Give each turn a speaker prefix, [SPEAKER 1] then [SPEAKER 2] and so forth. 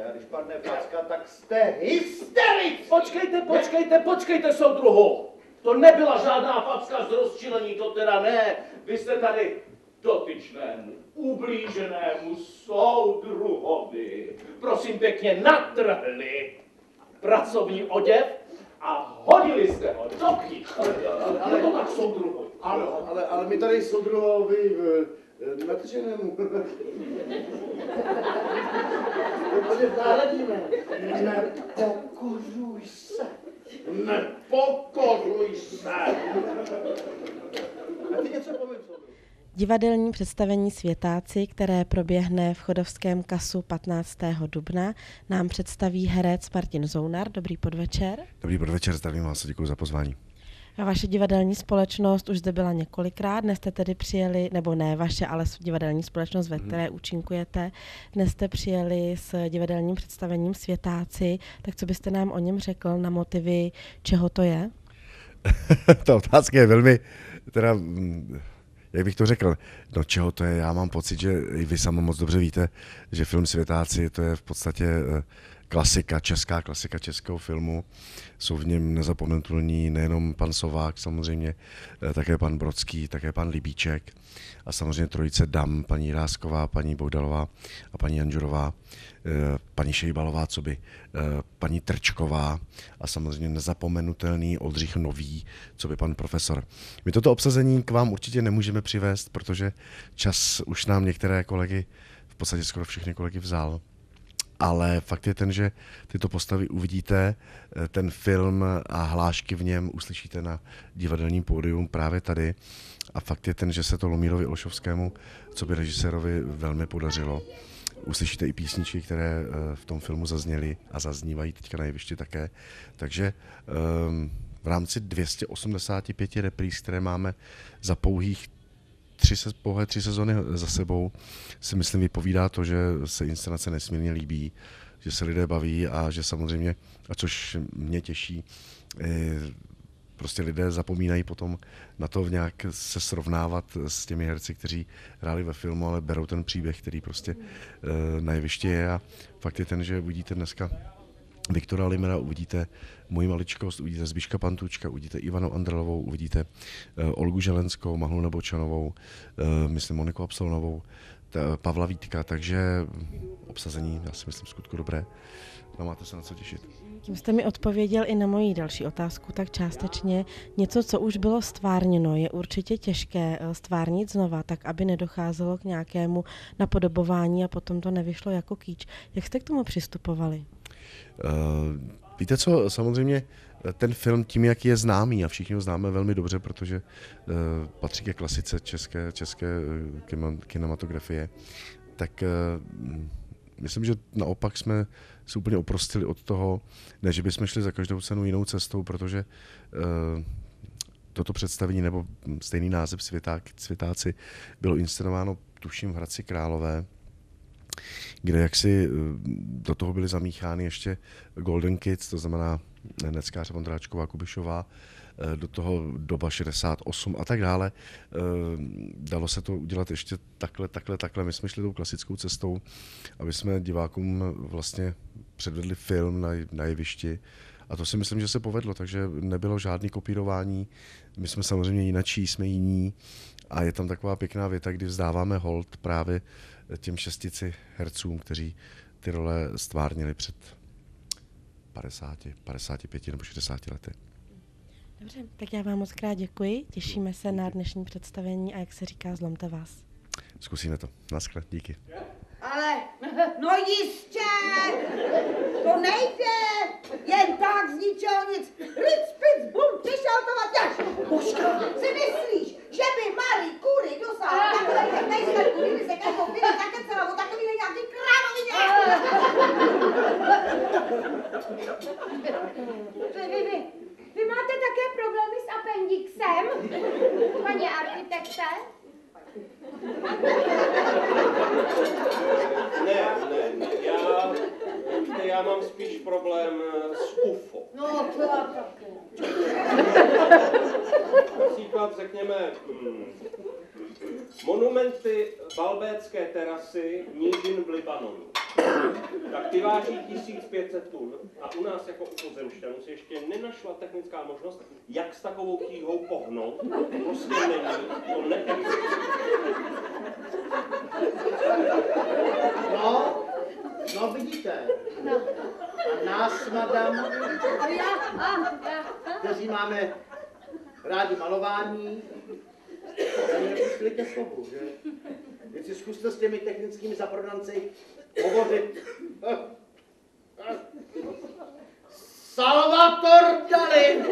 [SPEAKER 1] A když padne facka, tak jste hysterický.
[SPEAKER 2] Počkejte, soudruhu. To nebyla žádná facka z rozčilení, to teda ne. Vy jste tady dotyčnému, ublíženému soudruhovi, prosím pěkně, natrhli pracovní oděv a hodili jste ho do knížky. Ale to tak soudruhu.
[SPEAKER 1] Ale my tady soudruhovi natrženému. Nepokořuj se. Nepokořuj se. A ty něco povím, soudruhu.
[SPEAKER 3] Divadelní představení Světáci, které proběhne v Chodovském kasu 15. dubna, nám představí herec Martin Zounar. Dobrý podvečer.
[SPEAKER 4] Dobrý podvečer, zdravím vás a děkuji za pozvání.
[SPEAKER 3] A vaše divadelní společnost už zde byla několikrát, dnes jste tedy přijeli, nebo ne vaše, ale divadelní společnost, ve které účinkujete. Dnes jste přijeli s divadelním představením Světáci, tak co byste nám o něm řekl na motivy, čeho to je?
[SPEAKER 4] Ta otázka je velmi, teda, jak bych to řekl, no čeho to je, já mám pocit, že i vy sami moc dobře víte, že film Světáci to je v podstatě klasika, česká klasika českého filmu. Jsou v něm nezapomenutelní nejenom pan Sovák samozřejmě, také pan Brodský, také pan Libíček a samozřejmě trojice dam, paní Jirásková, paní Bohdalová a paní Janžurová, paní Šejbalová, paní Trčková a samozřejmě nezapomenutelný Oldřich Nový, pan profesor. My toto obsazení k vám určitě nemůžeme přivést, protože čas už nám některé kolegy, v podstatě skoro všechny kolegy vzal. Ale fakt je ten, že tyto postavy uvidíte, ten film a hlášky v něm uslyšíte na divadelním pódium právě tady. A fakt je ten, že se to Lomírovi Olšovskému, režisérovi, velmi podařilo. Uslyšíte i písničky, které v tom filmu zazněly a zaznívají teďka na jevišti také. Takže v rámci 285 repríz, které máme za pouhých tři sezony za sebou, si myslím vypovídá to, že se inscenace nesmírně líbí, že se lidé baví a že samozřejmě, a což mě těší, prostě lidé zapomínají potom na to nějak se srovnávat s těmi herci, kteří hráli ve filmu, ale berou ten příběh, který prostě na jevišti je a fakt je ten, že uvidíte dneska Viktora Limera, uvidíte Moji maličkost, uvidíte Zbiška Pantůčka, uvidíte Ivanu Andrelovou, uvidíte Olgu Želenskou, Mahlu Nebočanovou, myslím Moniku Absolnovou, Pavla Vítka, takže obsazení, já si myslím, skutku dobré. No, máte se na co těšit.
[SPEAKER 3] Tím jste mi odpověděl i na moji další otázku, tak částečně něco, co už bylo stvárněno, je určitě těžké stvárnit znova, tak aby nedocházelo k nějakému napodobování a potom to nevyšlo jako kýč. Jak jste k tomu přistupovali?
[SPEAKER 4] Víte co, samozřejmě ten film tím, jak je známý a všichni ho známe velmi dobře, protože patří ke klasice české kinematografie, tak myslím, že naopak jsme se úplně oprostili od toho, ne, že bychom šli za každou cenu jinou cestou, protože toto představení nebo stejný název Světáci bylo inscenováno tuším v Hradci Králové, kde jaksi do toho byly zamíchány ještě Golden Kids, to znamená Neckář, Vondráčková, Kubišová, do toho doba 68 a tak dále. Dalo se to udělat ještě takhle. My jsme šli tou klasickou cestou, aby jsme divákům vlastně předvedli film na jevišti. A to si myslím, že se povedlo, takže nebylo žádné kopírování. My jsme samozřejmě jinačí, jsme jiní. A je tam taková pěkná věta, kdy vzdáváme hold právě těm 6 hercům, kteří ty role stvárnili před 55 nebo 60 lety.
[SPEAKER 3] Dobře, tak já vám moc krát děkuji, těšíme se na dnešní představení a jak se říká, zlomte vás.
[SPEAKER 4] Zkusíme to. Naschle, díky.
[SPEAKER 5] Ale, no jistě, to nejde, jen tak z ničeho nic. Ric, pic, bum, přišel to vaťaž. Božka, si myslíš, že by Marie Curie dosáhla takových nejsmerků, kdyby se každou chvíli zakecela o takový nějaký krávovině?
[SPEAKER 6] Vy máte také problémy s appendixem, paní architekte?
[SPEAKER 2] Ne, já mám spíš problém s UFO.
[SPEAKER 5] No, to já taky.
[SPEAKER 2] Příklad řekněme, monumenty Balbécké terasy Nížin v Libanonu.
[SPEAKER 7] Tak ty váží 1500 tun a u nás jako u pozemšťanů se ještě nenašla technická možnost, jak s takovou tíhou pohnout. Prostě není, to neexistuje.
[SPEAKER 1] No vidíte. A nás, madam, kteří máme rádi malování, přišli ke slovu, že? Teď si zkuste s těmi technickými zaprodanci hovořit. Salvator Dali!